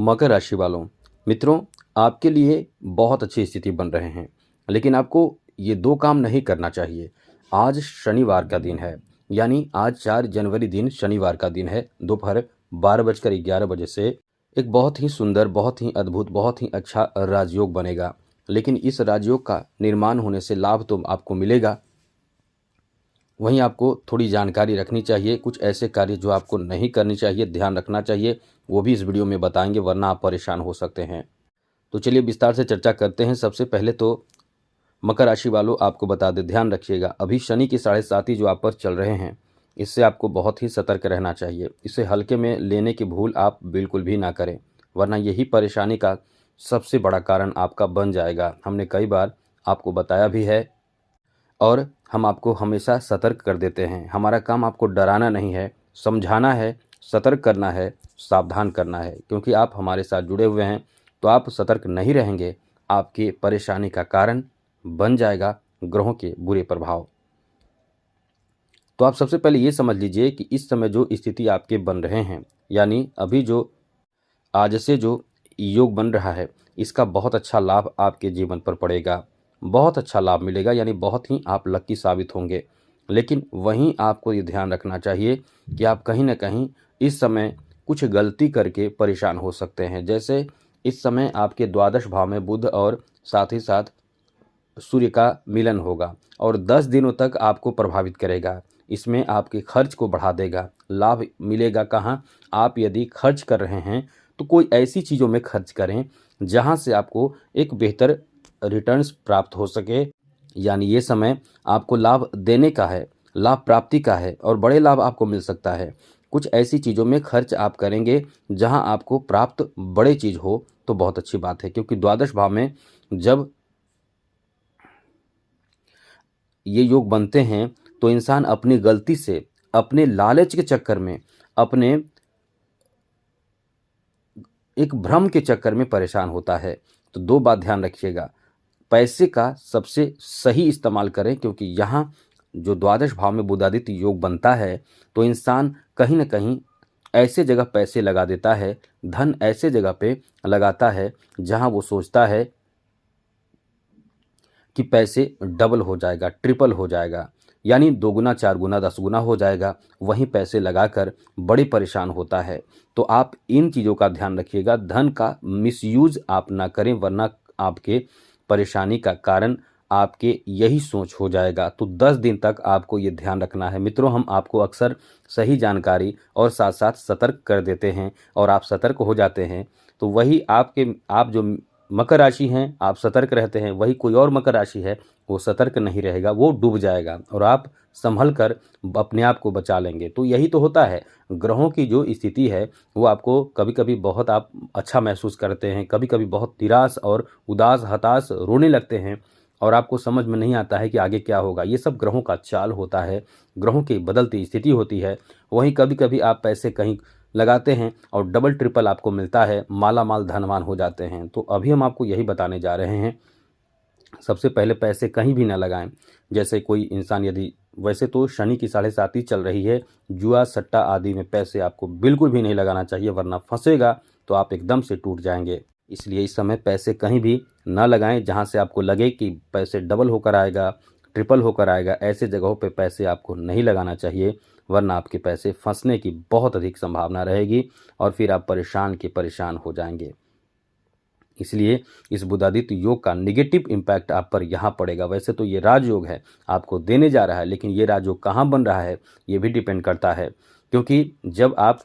मकर राशि वालों, मित्रों, आपके लिए बहुत अच्छी स्थिति बन रहे हैं, लेकिन आपको ये 2 काम नहीं करना चाहिए। आज शनिवार का दिन है, यानी आज 4 जनवरी दिन शनिवार का दिन है। दोपहर 12:11 बजे से एक बहुत ही सुंदर, बहुत ही अद्भुत, बहुत ही अच्छा राजयोग बनेगा। लेकिन इस राजयोग का निर्माण होने से लाभ तो आपको मिलेगा, वहीं आपको थोड़ी जानकारी रखनी चाहिए। कुछ ऐसे कार्य जो आपको नहीं करनी चाहिए, ध्यान रखना चाहिए, वो भी इस वीडियो में बताएंगे, वरना आप परेशान हो सकते हैं। तो चलिए विस्तार से चर्चा करते हैं। सबसे पहले तो मकर राशि वालों, आपको बता दें, ध्यान रखिएगा, अभी शनि की 7.5 जो आप पर चल रहे हैं, इससे आपको बहुत ही सतर्क रहना चाहिए। इसे हल्के में लेने की भूल आप बिल्कुल भी ना करें, वरना यही परेशानी का सबसे बड़ा कारण आपका बन जाएगा। हमने कई बार आपको बताया भी है और हम आपको हमेशा सतर्क कर देते हैं। हमारा काम आपको डराना नहीं है, समझाना है, सतर्क करना है, सावधान करना है। क्योंकि आप हमारे साथ जुड़े हुए हैं, तो आप सतर्क नहीं रहेंगे, आपकी परेशानी का कारण बन जाएगा ग्रहों के बुरे प्रभाव। तो आप सबसे पहले ये समझ लीजिए कि इस समय जो स्थिति आपके बन रहे हैं, यानी अभी जो आज से जो योग बन रहा है, इसका बहुत अच्छा लाभ आपके जीवन पर पड़ेगा, बहुत अच्छा लाभ मिलेगा, यानी बहुत ही आप लकी साबित होंगे। लेकिन वहीं आपको ये ध्यान रखना चाहिए कि आप कहीं न कहीं इस समय कुछ गलती करके परेशान हो सकते हैं। जैसे इस समय आपके द्वादश भाव में बुध और साथ ही साथ सूर्य का मिलन होगा और 10 दिनों तक आपको प्रभावित करेगा। इसमें आपके खर्च को बढ़ा देगा। लाभ मिलेगा कहाँ? आप यदि खर्च कर रहे हैं तो कोई ऐसी चीज़ों में खर्च करें जहाँ से आपको एक बेहतर रिटर्न्स प्राप्त हो सके। यानी ये समय आपको लाभ देने का है, लाभ प्राप्ति का है और बड़े लाभ आपको मिल सकता है। कुछ ऐसी चीज़ों में खर्च आप करेंगे जहाँ आपको प्राप्त बड़े चीज़ हो, तो बहुत अच्छी बात है। क्योंकि द्वादश भाव में जब ये योग बनते हैं तो इंसान अपनी गलती से, अपने लालच के चक्कर में, अपने एक भ्रम के चक्कर में परेशान होता है। तो 2 बात ध्यान रखिएगा, पैसे का सबसे सही इस्तेमाल करें। क्योंकि यहाँ जो द्वादश भाव में बुधादित्य योग बनता है, तो इंसान कहीं न कहीं ऐसे जगह पैसे लगा देता है, धन ऐसे जगह पे लगाता है जहाँ वो सोचता है कि पैसे डबल हो जाएगा, ट्रिपल हो जाएगा, यानी 2 गुना, 4 गुना, 10 गुना हो जाएगा। वहीं पैसे लगाकर बड़े परेशान होता है। तो आप इन चीज़ों का ध्यान रखिएगा, धन का मिसयूज़ आप ना करें, वरना आपके परेशानी का कारण आपके यही सोच हो जाएगा। तो 10 दिन तक आपको ये ध्यान रखना है। मित्रों, हम आपको अक्सर सही जानकारी और साथ-साथ सतर्क कर देते हैं और आप सतर्क हो जाते हैं। तो वही आप जो मकर राशि हैं, आप सतर्क रहते हैं, वही कोई और मकर राशि है, वो सतर्क नहीं रहेगा, वो डूब जाएगा और आप संभल कर अपने आप को बचा लेंगे। तो यही तो होता है, ग्रहों की जो स्थिति है वो आपको कभी-कभी बहुत आप अच्छा महसूस करते हैं, कभी-कभी बहुत निराश और उदास, हताश, रोने लगते हैं और आपको समझ में नहीं आता है कि आगे क्या होगा। ये सब ग्रहों का चाल होता है, ग्रहों की बदलती स्थिति होती है। वहीं कभी-कभी आप पैसे कहीं लगाते हैं और डबल ट्रिपल आपको मिलता है, माला माल धनवान हो जाते हैं। तो अभी हम आपको यही बताने जा रहे हैं। सबसे पहले पैसे कहीं भी ना लगाएं। जैसे कोई इंसान यदि, वैसे तो शनि की 7.5 चल रही है, जुआ सट्टा आदि में पैसे आपको बिल्कुल भी नहीं लगाना चाहिए, वरना फंसेगा तो आप एकदम से टूट जाएंगे। इसलिए इस समय पैसे कहीं भी ना लगाएं जहां से आपको लगे कि पैसे डबल होकर आएगा, ट्रिपल होकर आएगा। ऐसे जगहों पे पैसे आपको नहीं लगाना चाहिए, वरना आपके पैसे फंसने की बहुत अधिक संभावना रहेगी और फिर आप परेशान के परेशान हो जाएंगे। इसलिए इस बुधादित्य योग का निगेटिव इम्पैक्ट आप पर यहाँ पड़ेगा। वैसे तो ये राजयोग है, आपको देने जा रहा है, लेकिन ये राजयोग कहाँ बन रहा है ये भी डिपेंड करता है। क्योंकि जब आप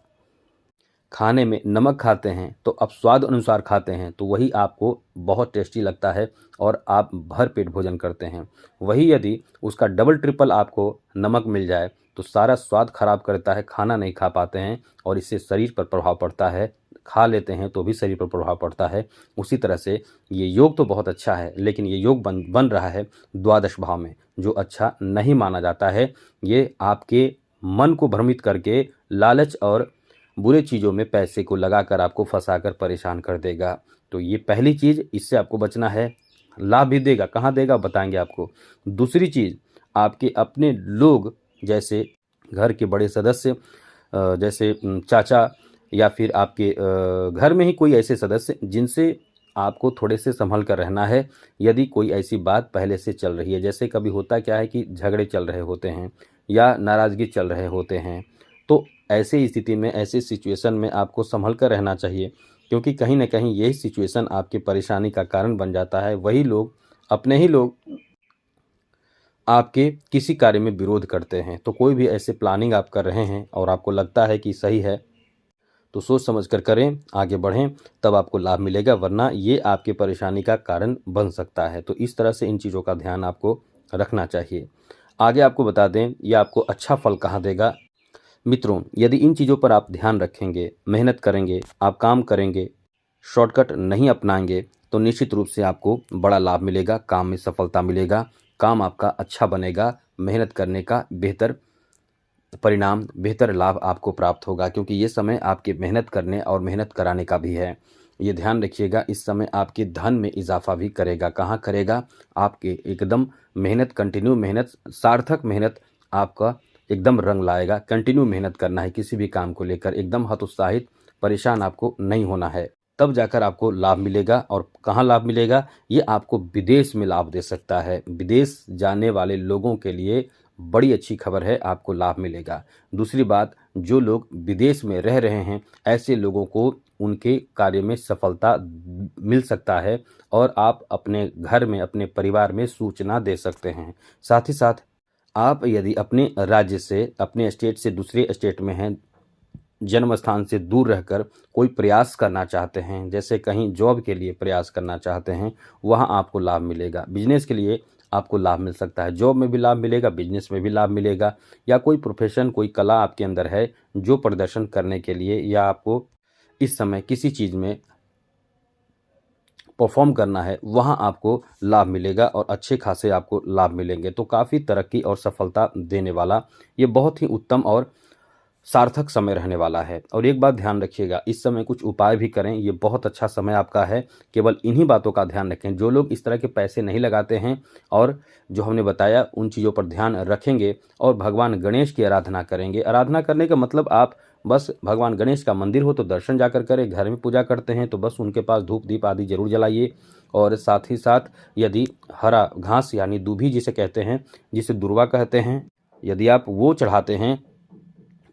खाने में नमक खाते हैं तो आप स्वाद अनुसार खाते हैं, तो वही आपको बहुत टेस्टी लगता है और आप भर पेट भोजन करते हैं। वही यदि उसका डबल ट्रिपल आपको नमक मिल जाए तो सारा स्वाद खराब करता है, खाना नहीं खा पाते हैं और इससे शरीर पर प्रभाव पड़ता है। खा लेते हैं तो भी शरीर पर प्रभाव पड़ता है। उसी तरह से ये योग तो बहुत अच्छा है, लेकिन ये योग बन रहा है द्वादश भाव में, जो अच्छा नहीं माना जाता है। ये आपके मन को भ्रमित करके लालच और बुरे चीज़ों में पैसे को लगाकर आपको फंसाकर परेशान कर देगा। तो ये पहली चीज़, इससे आपको बचना है। लाभ भी देगा, कहाँ देगा बताएंगे आपको। दूसरी चीज़, आपके अपने लोग, जैसे घर के बड़े सदस्य, जैसे चाचा या फिर आपके घर में ही कोई ऐसे सदस्य जिनसे आपको थोड़े से संभल कर रहना है। यदि कोई ऐसी बात पहले से चल रही है, जैसे कभी होता क्या है कि झगड़े चल रहे होते हैं या नाराज़गी चल रहे होते हैं, तो ऐसी स्थिति में, ऐसी सिचुएशन में आपको संभल कर रहना चाहिए, क्योंकि कहीं न कहीं यही सिचुएशन आपकी परेशानी का कारण बन जाता है। वही लोग, अपने ही लोग आपके किसी कार्य में विरोध करते हैं। तो कोई भी ऐसे प्लानिंग आप कर रहे हैं और आपको लगता है कि सही है, तो सोच समझ कर करें, आगे बढ़ें, तब आपको लाभ मिलेगा, वरना ये आपकी परेशानी का कारण बन सकता है। तो इस तरह से इन चीज़ों का ध्यान आपको रखना चाहिए। आगे आपको बता दें, ये आपको अच्छा फल कहाँ देगा। मित्रों, यदि इन चीज़ों पर आप ध्यान रखेंगे, मेहनत करेंगे, आप काम करेंगे, शॉर्टकट नहीं अपनाएंगे, तो निश्चित रूप से आपको बड़ा लाभ मिलेगा, काम में सफलता मिलेगा, काम आपका अच्छा बनेगा, मेहनत करने का बेहतर परिणाम, बेहतर लाभ आपको प्राप्त होगा, क्योंकि ये समय आपके मेहनत करने और मेहनत कराने का भी है। ये ध्यान रखिएगा, इस समय आपके धन में इजाफा भी करेगा। कहाँ करेगा? आपके एकदम मेहनत, कंटिन्यू मेहनत, सार्थक मेहनत आपका एकदम रंग लाएगा। कंटिन्यू मेहनत करना है किसी भी काम को लेकर, एकदम हतोत्साहित, परेशान आपको नहीं होना है, तब जाकर आपको लाभ मिलेगा। और कहाँ लाभ मिलेगा? ये आपको विदेश में लाभ दे सकता है। विदेश जाने वाले लोगों के लिए बड़ी अच्छी खबर है, आपको लाभ मिलेगा। दूसरी बात, जो लोग विदेश में रह रहे हैं, ऐसे लोगों को उनके कार्य में सफलता मिल सकता है और आप अपने घर में, अपने परिवार में सूचना दे सकते हैं। साथ ही साथ आप यदि अपने राज्य से, अपने स्टेट से दूसरे स्टेट में हैं, जन्म स्थान से दूर रहकर कोई प्रयास करना चाहते हैं, जैसे कहीं जॉब के लिए प्रयास करना चाहते हैं, वहाँ आपको लाभ मिलेगा। बिजनेस के लिए आपको लाभ मिल सकता है, जॉब में भी लाभ मिलेगा, बिजनेस में भी लाभ मिलेगा। या कोई प्रोफेशन, कोई कला आपके अंदर है जो प्रदर्शन करने के लिए, या आपको इस समय किसी चीज़ में परफॉर्म करना है, वहाँ आपको लाभ मिलेगा और अच्छे खासे आपको लाभ मिलेंगे। तो काफ़ी तरक्की और सफलता देने वाला ये बहुत ही उत्तम और सार्थक समय रहने वाला है। और एक बात ध्यान रखिएगा, इस समय कुछ उपाय भी करें, ये बहुत अच्छा समय आपका है। केवल इन्हीं बातों का ध्यान रखें। जो लोग इस तरह के पैसे नहीं लगाते हैं और जो हमने बताया उन चीज़ों पर ध्यान रखेंगे और भगवान गणेश की आराधना करेंगे। आराधना करने का मतलब, आप बस भगवान गणेश का मंदिर हो तो दर्शन जाकर करें, घर में पूजा करते हैं तो बस उनके पास धूप दीप आदि जरूर जलाइए। और साथ ही साथ यदि हरा घास यानी दूभी जिसे कहते हैं, जिसे दुर्वा कहते हैं, यदि आप वो चढ़ाते हैं,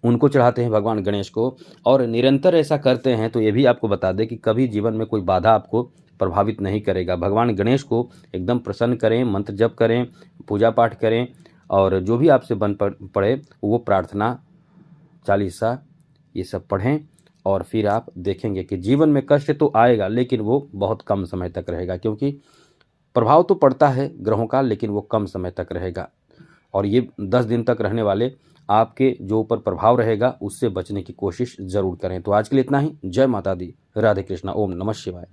उनको चढ़ाते हैं भगवान गणेश को, और निरंतर ऐसा करते हैं, तो ये भी आपको बता दें कि कभी जीवन में कोई बाधा आपको प्रभावित नहीं करेगा। भगवान गणेश को एकदम प्रसन्न करें, मंत्र जप करें, पूजा पाठ करें, और जो भी आपसे बन पड़े वो प्रार्थना, चालीसा, ये सब पढ़ें। और फिर आप देखेंगे कि जीवन में कष्ट तो आएगा, लेकिन वो बहुत कम समय तक रहेगा, क्योंकि प्रभाव तो पड़ता है ग्रहों का, लेकिन वो कम समय तक रहेगा। और ये 10 दिन तक रहने वाले आपके जो ऊपर प्रभाव रहेगा, उससे बचने की कोशिश ज़रूर करें। तो आज के लिए इतना ही। जय माता दी, राधे कृष्णा, ओम नमः शिवाय।